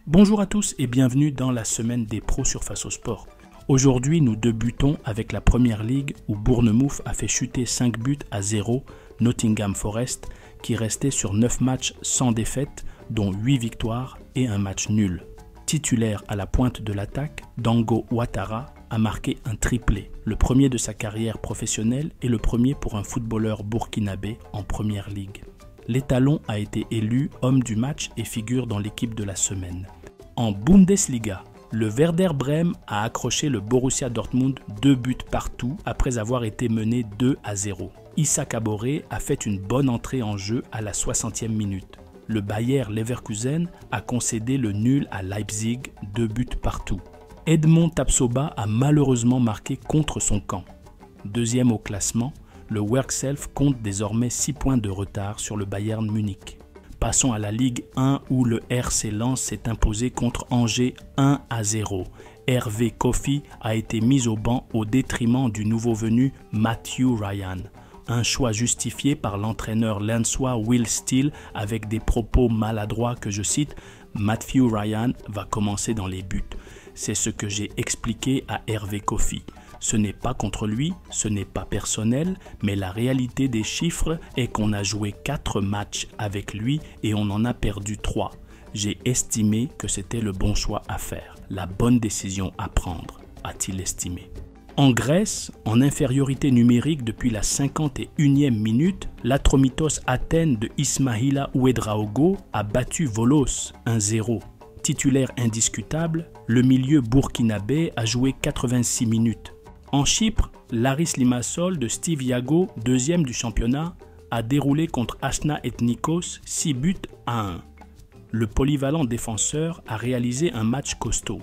Bonjour à tous et bienvenue dans la semaine des pros sur Face au Sport. Aujourd'hui, nous débutons avec la Première Ligue où Bournemouth a fait chuter 5-0 Nottingham Forest qui restait sur 9 matchs sans défaite, dont 8 victoires et un match nul. Titulaire à la pointe de l'attaque, Dango Ouattara a marqué un triplé, le premier de sa carrière professionnelle et le premier pour un footballeur burkinabé en Première Ligue. L'étalon a été élu homme du match et figure dans l'équipe de la semaine. En Bundesliga, le Werder Brême a accroché le Borussia Dortmund 2 buts partout après avoir été mené 2-0. Issa Kabore a fait une bonne entrée en jeu à la 60e minute. Le Bayer Leverkusen a concédé le nul à Leipzig 2 buts partout. Edmond Tapsoba a malheureusement marqué contre son camp. Deuxième au classement, le Workself compte désormais 6 points de retard sur le Bayern Munich. Passons à la Ligue 1 où le RC Lens s'est imposé contre Angers 1-0. Hervé Kofi a été mis au banc au détriment du nouveau venu Matthew Ryan. Un choix justifié par l'entraîneur lensois Will Steele avec des propos maladroits que je cite « Matthew Ryan va commencer dans les buts ». C'est ce que j'ai expliqué à Hervé Kofi. Ce n'est pas contre lui, ce n'est pas personnel, mais la réalité des chiffres est qu'on a joué 4 matchs avec lui et on en a perdu 3. J'ai estimé que c'était le bon choix à faire, la bonne décision à prendre, a-t-il estimé. En Grèce, en infériorité numérique depuis la 51e minute, l'Atromitos Athènes de Ismaila Ouedraogo a battu Volos 1-0. Titulaire indiscutable, le milieu burkinabé a joué 86 minutes. En Chypre, Laris Limassol de Steve Yago, deuxième du championnat, a déroulé contre Asna Ethnikos 6 buts à 1. Le polyvalent défenseur a réalisé un match costaud.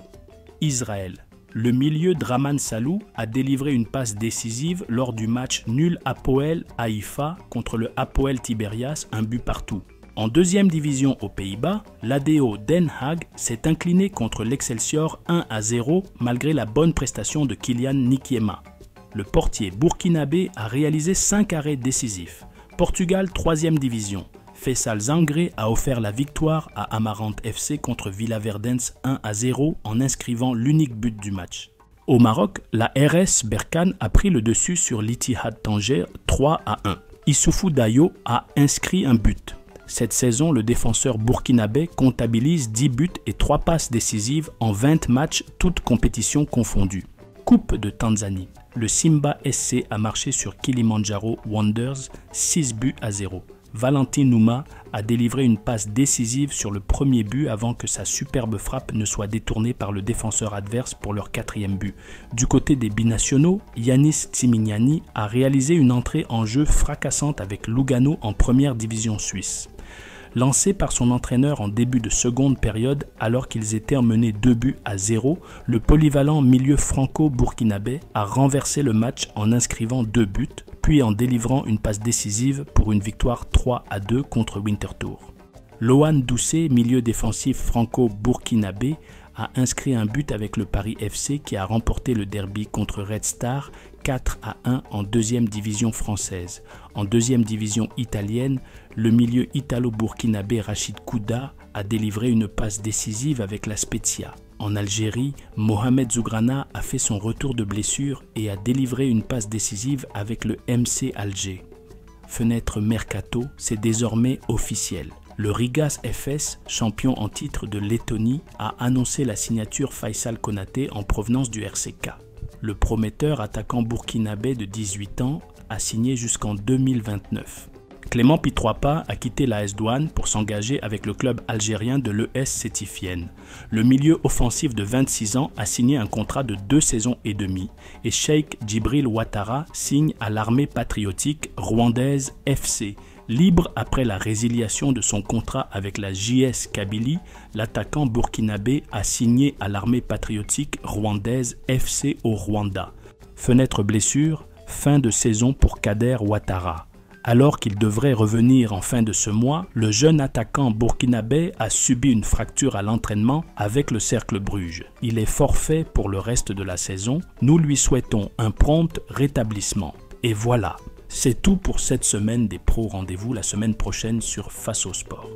Israël. Le milieu Draman Salou a délivré une passe décisive lors du match nul Hapoel Haïfa contre le Hapoel Tiberias, un but partout. En deuxième division aux Pays-Bas, l'ADO Den Haag s'est incliné contre l'Excelsior 1-0 malgré la bonne prestation de Kylian Nikiema. Le portier burkinabé a réalisé 5 arrêts décisifs. Portugal, 3e division. Faisal Zangré a offert la victoire à Amarante FC contre Villaverdens 1-0 en inscrivant l'unique but du match. Au Maroc, la RS Berkane a pris le dessus sur l'Ittihad Tanger 3-1. Issoufou Dayo a inscrit un but. Cette saison, le défenseur burkinabé comptabilise 10 buts et 3 passes décisives en 20 matchs, toutes compétitions confondues. Coupe de Tanzanie. Le Simba SC a marché sur Kilimanjaro Wanderers 6-0. Valentin Nouma a délivré une passe décisive sur le premier but avant que sa superbe frappe ne soit détournée par le défenseur adverse pour leur 4e but. Du côté des binationaux, Yanis Tsimignani a réalisé une entrée en jeu fracassante avec Lugano en première division suisse. Lancé par son entraîneur en début de seconde période alors qu'ils étaient menés 2-0, le polyvalent milieu franco-burkinabé a renversé le match en inscrivant 2 buts, puis en délivrant une passe décisive pour une victoire 3-2 contre Winterthur. Lohan Doucet, milieu défensif franco-burkinabé, a inscrit un but avec le Paris FC qui a remporté le derby contre Red Star 4-1 en 2e division française. En 2e division italienne, le milieu italo-burkinabé Rachid Kouda a délivré une passe décisive avec la Spezia. En Algérie, Mohamed Zougrana a fait son retour de blessure et a délivré une passe décisive avec le MC Alger. Fenêtre Mercato, c'est désormais officiel. Le Rigas FS, champion en titre de Lettonie, a annoncé la signature Faisal Konaté en provenance du RCK. Le prometteur attaquant burkinabé de 18 ans a signé jusqu'en 2029. Clément Pitroipa a quitté l'AS Douanes pour s'engager avec le club algérien de l'ES Sétifienne. Le milieu offensif de 26 ans a signé un contrat de 2 saisons et demie et Cheikh Djibril Ouattara signe à l'armée patriotique rwandaise FC. Libre après la résiliation de son contrat avec la JS Kabylie, l'attaquant burkinabé a signé à l'armée patriotique rwandaise FC au Rwanda. Fenêtre blessure, fin de saison pour Kader Ouattara. Alors qu'il devrait revenir en fin de ce mois, le jeune attaquant burkinabé a subi une fracture à l'entraînement avec le Cercle Bruges. Il est forfait pour le reste de la saison. Nous lui souhaitons un prompt rétablissement. Et voilà, c'est tout pour cette semaine des pros. Rendez-vous la semaine prochaine sur Face au Sport.